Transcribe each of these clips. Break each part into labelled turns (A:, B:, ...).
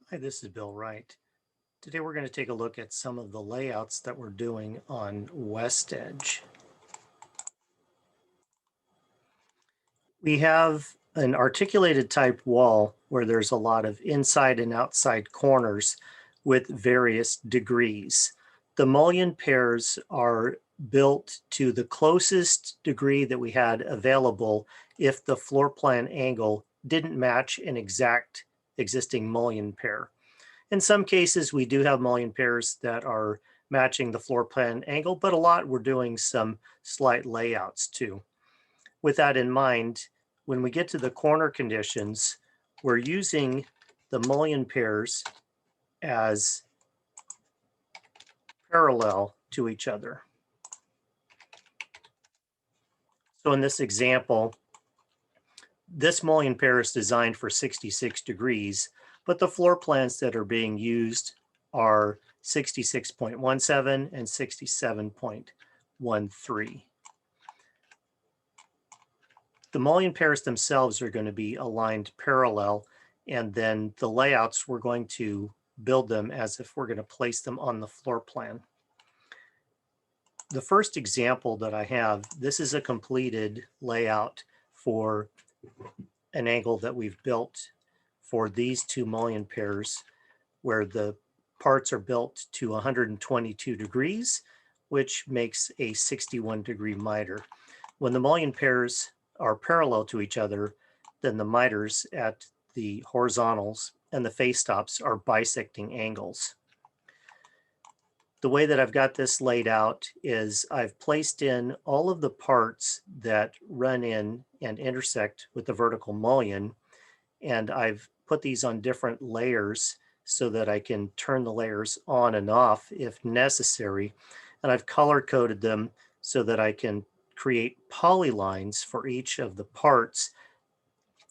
A: Hi, this is Bill Wright. Today we're going to take a look at some of the layouts that we're doing on West Edge. We have an articulated type wall where there's a lot of inside and outside corners with various degrees. The mullion pairs are built to the closest degree that we had available if the floor plan angle didn't match an exact existing mullion pair. In some cases, we do have mullion pairs that are matching the floor plan angle, but a lot we're doing some slight layouts too. With that in mind, when we get to the corner conditions, we're using the mullion pairs as parallel to each other. So in this example, this mullion pair is designed for 66 degrees, but the floor plans that are being used are 66.17 and 67.13. The mullion pairs themselves are going to be aligned parallel, and then the layouts, we're going to build them as if we're going to place them on the floor plan. The first example that I have, this is a completed layout for an angle that we've built for these two mullion pairs, where the parts are built to 122 degrees, which makes a 61 degree miter. When the mullion pairs are parallel to each other, then the miters at the horizontals and the face stops are bisecting angles. The way that I've got this laid out is I've placed in all of the parts that run in and intersect with the vertical mullion, and I've put these on different layers so that I can turn the layers on and off if necessary. And I've color coded them so that I can create polylines for each of the parts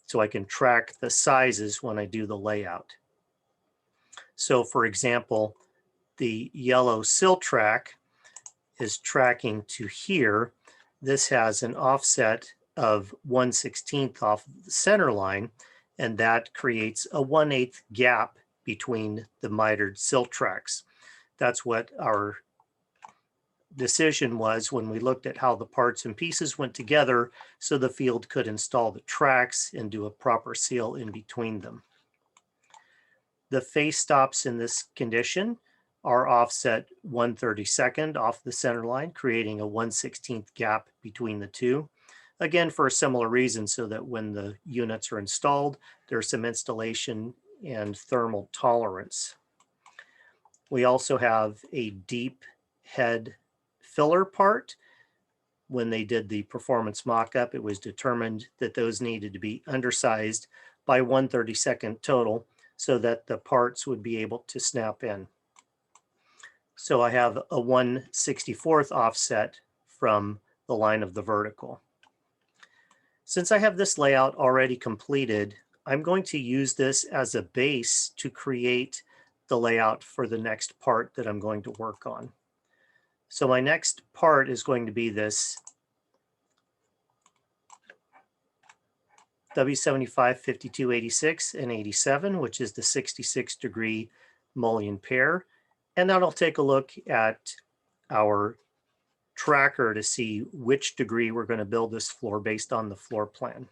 A: so I can track the sizes when I do the layout. So for example, the yellow sill track is tracking to here. This has an offset of 1/16 off the center line, and that creates a 1/8 gap between the mitered sill tracks. That's what our decision was when we looked at how the parts and pieces went together so the field could install the tracks and do a proper seal in between them. The face stops in this condition are offset 1/32 off the center line, creating a 1/16 gap between the two. Again, for a similar reason, so that when the units are installed, there's some installation and thermal tolerance. We also have a deep head filler part. When they did the performance mock-up, it was determined that those needed to be undersized by 1/32 total so that the parts would be able to snap in. So I have a 1/64 offset from the line of the vertical. Since I have this layout already completed, I'm going to use this as a base to create the layout for the next part that I'm going to work on. So my next part is going to be this W75, 52, 86, and 87, which is the 66 degree mullion pair. And then I'll take a look at our tracker to see which degree we're going to build this floor based on the floor plan.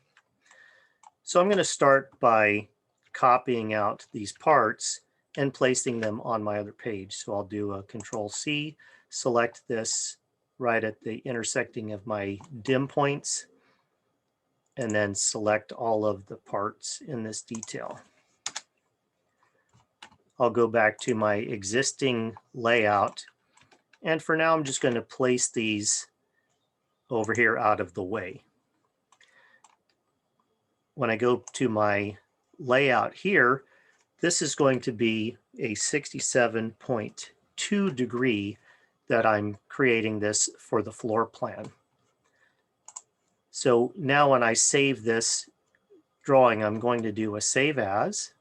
A: So I'm going to start by copying out these parts and placing them on my other page. So I'll do a Control-C, select this right at the intersecting of my dim points, and then select all of the parts in this detail. I'll go back to my existing layout, and for now I'm just going to place these over here out of the way. When I go to my layout here, this is going to be a 67.2 degree that I'm creating this for the floor plan. So now when I save this drawing, I'm going to do a save as.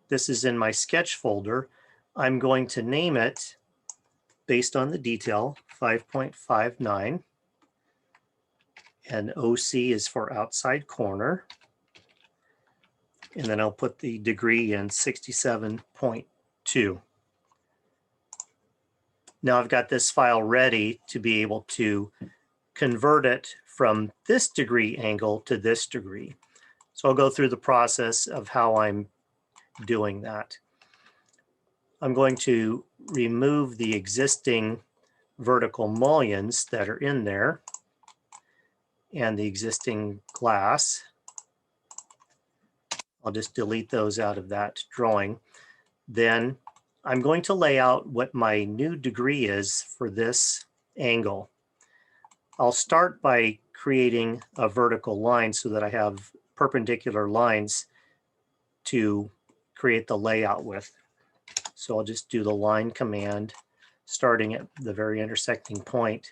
A: This is in my sketch folder. I'm going to name it based on the detail 5.59, and OC is for outside corner. and then I'll put the degree in 67.2. Now I've got this file ready to be able to convert it from this degree angle to this degree. So I'll go through the process of how I'm doing that. I'm going to remove the existing vertical mullions that are in there and the existing glass. I'll just delete those out of that drawing. Then I'm going to lay out what my new degree is for this angle. I'll start by creating a vertical line so that I have perpendicular lines to create the layout with. So I'll just do the line command, starting at the very intersecting point,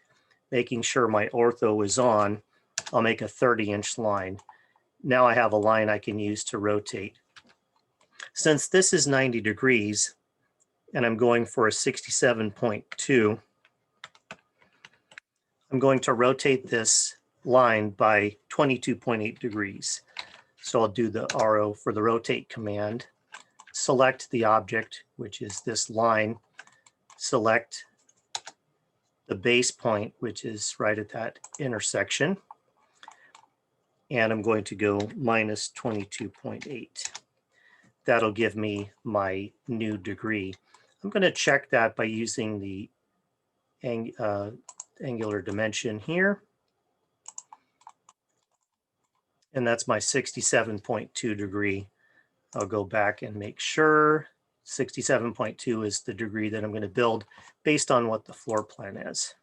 A: making sure my ortho is on. I'll make a 30-inch line. Now I have a line I can use to rotate. Since this is 90 degrees and I'm going for a 67.2, I'm going to rotate this line by 22.8 degrees. So I'll do the RO for the rotate command, select the object, which is this line, select the base point, which is right at that intersection, and I'm going to go minus 22.8. That'll give me my new degree. I'm going to check that by using the angular dimension here. And that's my 67.2 degree. I'll go back and make sure 67.2 is the degree that I'm going to build based on what the floor plan is.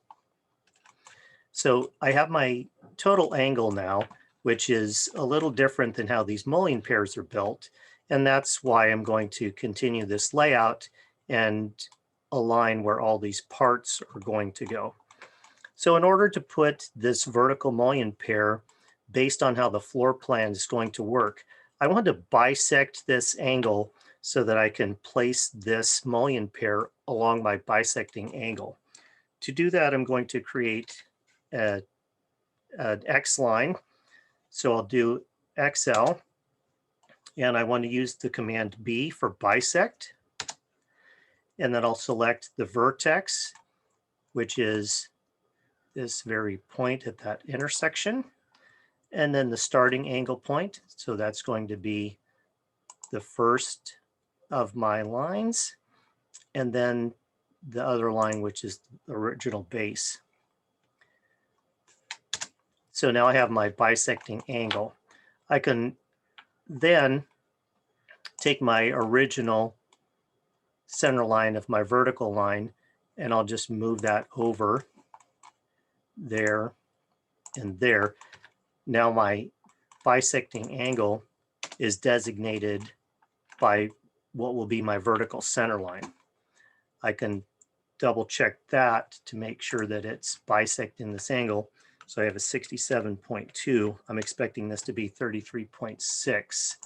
A: So I have my total angle now, which is a little different than how these mullion pairs are built. And that's why I'm going to continue this layout and align where all these parts are going to go. So in order to put this vertical mullion pair based on how the floor plan is going to work, I want to bisect this angle so that I can place this mullion pair along my bisecting angle. To do that, I'm going to create an X line. So I'll do XL, and I want to use the command B for bisect. And then I'll select the vertex, which is this very point at that intersection. And then the starting angle point. So that's going to be the first of my lines. And then the other line, which is the original base. So now I have my bisecting angle. I can then take my original center line of my vertical line, and I'll just move that over there and there. Now my bisecting angle is designated by what will be my vertical center line. I can double check that to make sure that it's bisecting this angle. So I have a 67.2. I'm expecting this to be 33.6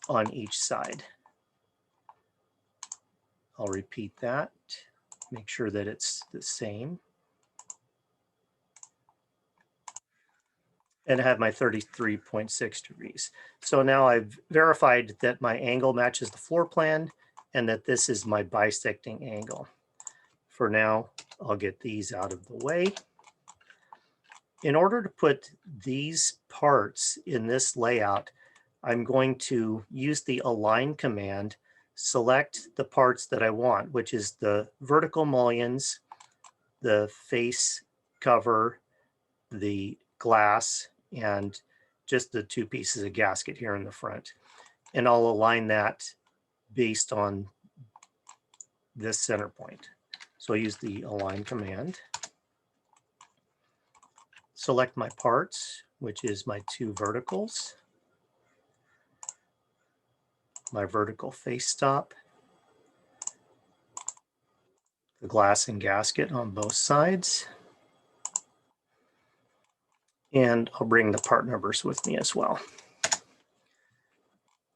A: on each side. I'll repeat that, make sure that it's the same. And I have my 33.6 degrees. So now I've verified that my angle matches the floor plan and that this is my bisecting angle. For now, I'll get these out of the way. In order to put these parts in this layout, I'm going to use the align command, select the parts that I want, which is the vertical mullions, the face cover, the glass, and just the two pieces of gasket here in the front. And I'll align that based on this center point. So I use the align command, select my parts, which is my two verticals, my vertical face stop, the glass and gasket on both sides, and I'll bring the part numbers with me as well.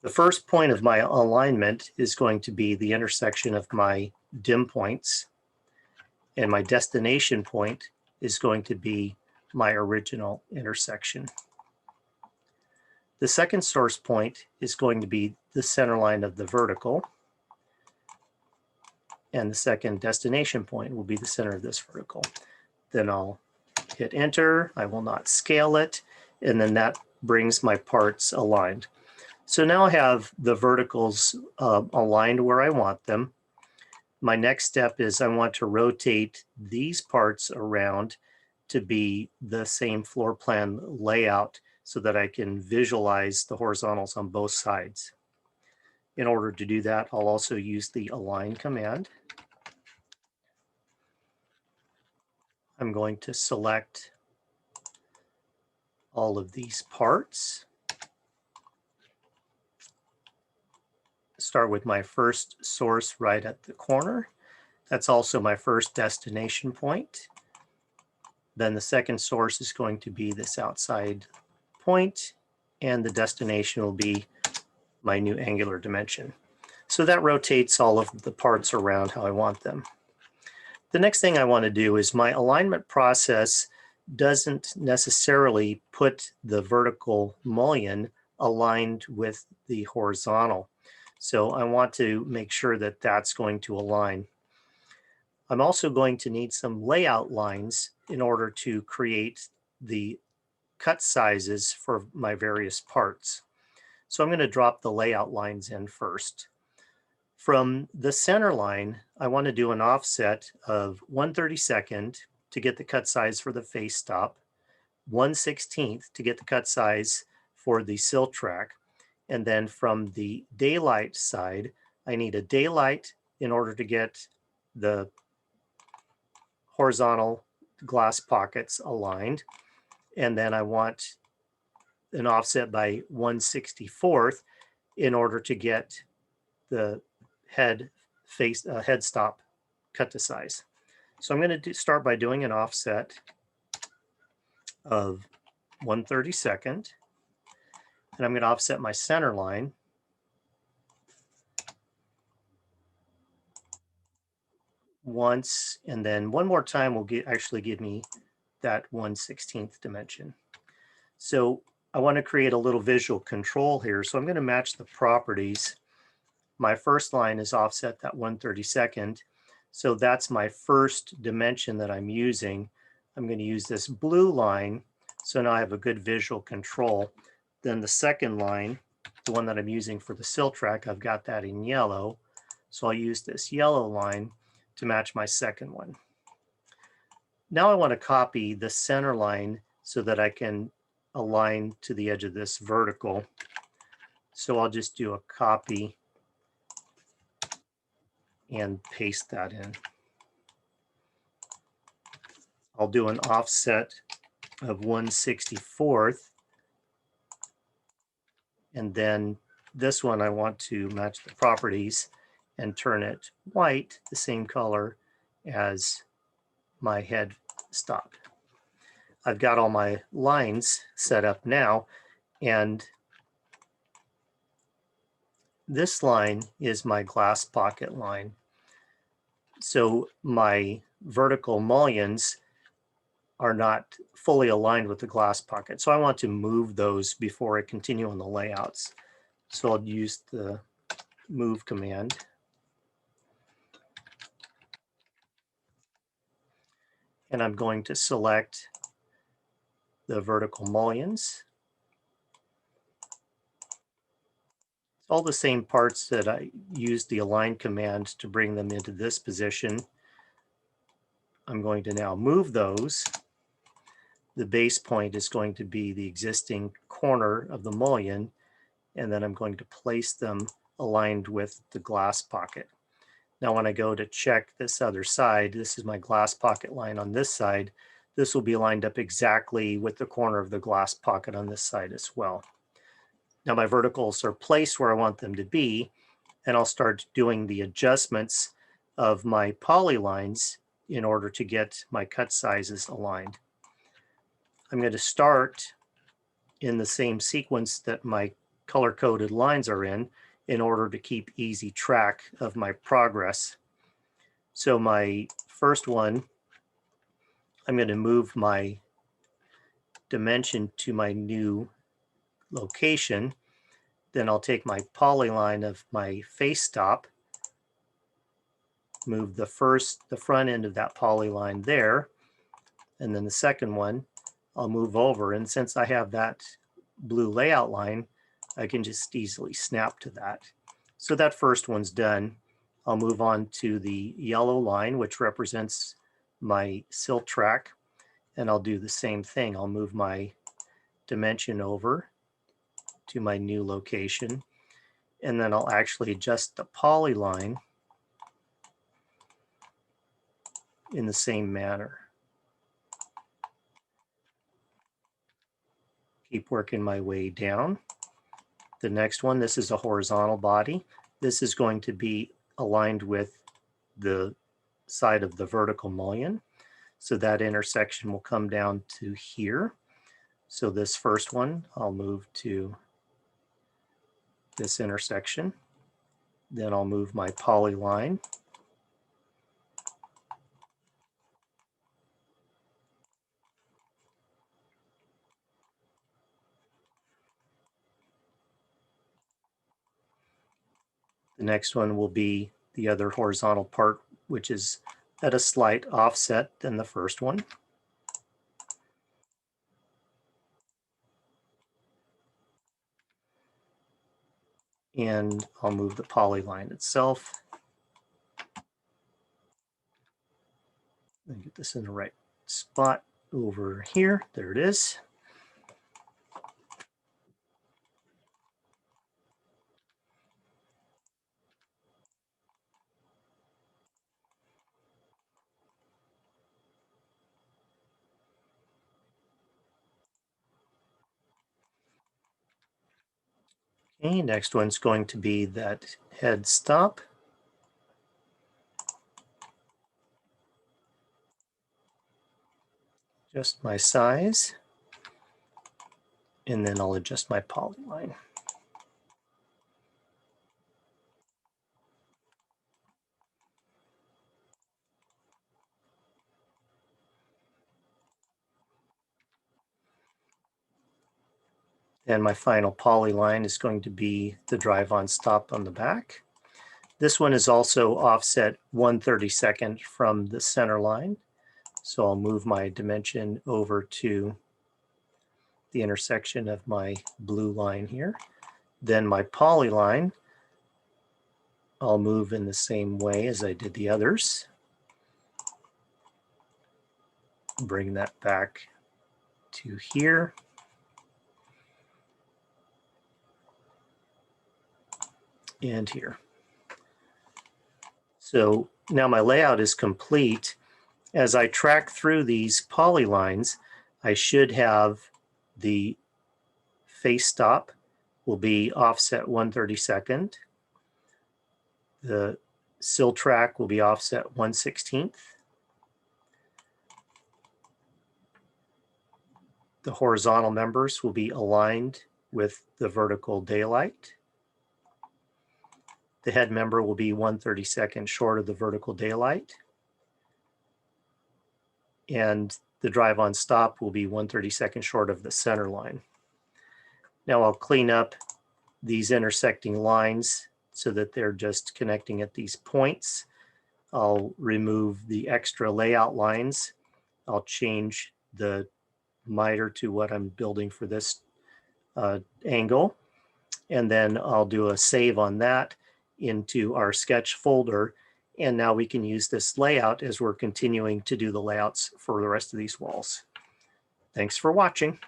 A: The first point of my alignment is going to be the intersection of my dim points, and my destination point is going to be my original intersection. The second source point is going to be the center line of the vertical, and the second destination point will be the center of this vertical. Then I'll hit enter. I will not scale it, and then that brings my parts aligned. So now I have the verticals aligned where I want them. My next step is I want to rotate these parts around to be the same floor plan layout so that I can visualize the horizontals on both sides. In order to do that, I'll also use the align command. I'm going to select all of these parts. Start with my first source right at the corner. That's also my first destination point. Then the second source is going to be this outside point, and the destination will be my new angular dimension. So that rotates all of the parts around how I want them. The next thing I want to do is my alignment process doesn't necessarily put the vertical mullion aligned with the horizontal. So I want to make sure that that's going to align. I'm also going to need some layout lines in order to create the cut sizes for my various parts. So I'm going to drop the layout lines in first. From the center line, I want to do an offset of 1/32 to get the cut size for the face stop, 1/16 to get the cut size for the sill track, and then from the daylight side, I need a daylight in order to get the horizontal glass pockets aligned, and then I want an offset by 1/64 in order to get the head stop cut to size. So I'm going to start by doing an offset of 1/32, and I'm going to offset my center line once, and then one more time will actually give me that 1/16 dimension. So I want to create a little visual control here. So I'm going to match the properties. My first line is offset that 1/32. So that's my first dimension that I'm using. I'm going to use this blue line. So now I have a good visual control. Then the second line, the one that I'm using for the sill track, I've got that in yellow. So I'll use this yellow line to match my second one. Now I want to copy the center line so that I can align to the edge of this vertical. So I'll just do a copy and paste that in. I'll do an offset of 1/64, and then this one I want to match the properties and turn it white, the same color as my head stop. I've got all my lines set up now, and this line is my glass pocket line. So my vertical mullions are not fully aligned with the glass pocket. So I want to move those before I continue on the layouts. So I'll use the move command. And I'm going to select the vertical mullions. All the same parts that I used the align command to bring them into this position. I'm going to now move those. The base point is going to be the existing corner of the mullion, and then I'm going to place them aligned with the glass pocket. Now when I go to check this other side, this is my glass pocket line on this side. This will be lined up exactly with the corner of the glass pocket on this side as well. Now my verticals are placed where I want them to be, and I'll start doing the adjustments of my polylines in order to get my cut sizes aligned. I'm going to start in the same sequence that my color-coded lines are in order to keep easy track of my progress. So my first one, I'm going to move my dimension to my new location, then I'll take my polyline of my face stop, move the front end of that polyline there, and then the second one I'll move over. And since I have that blue layout line, I can just easily snap to that. So that first one's done. I'll move on to the yellow line, which represents my sill track, and I'll do the same thing. I'll move my dimension over to my new location, and then I'll actually adjust the polyline in the same manner. Keep working my way down. The next one, this is a horizontal body. This is going to be aligned with the side of the vertical mullion. So that intersection will come down to here. So this first one, I'll move to this intersection. Then I'll move my polyline. The next one will be the other horizontal part, which is at a slight offset than the first one. And I'll move the polyline itself. Get this in the right spot over here. There it is. Okay, next one's going to be that head stop. Adjust my size, and then I'll adjust my polyline. And my final polyline is going to be the drive-on stop on the back. This one is also offset 1/32 from the center line. So I'll move my dimension over to the intersection of my blue line here. Then my polyline, I'll move in the same way as I did the others. Bring that back to here. And here. So now my layout is complete. As I track through these polylines, I should have the face stop will be offset 1/32. The sill track will be offset 1/16. The horizontal members will be aligned with the vertical daylight. The head member will be 1/32 short of the vertical daylight. And the drive-on stop will be 1/32 short of the center line. Now I'll clean up these intersecting lines so that they're just connecting at these points. I'll remove the extra layout lines. I'll change the miter to what I'm building for this angle. And then I'll do a save on that into our sketch folder. And now we can use this layout as we're continuing to do the layouts for the rest of these walls. Thanks for watching.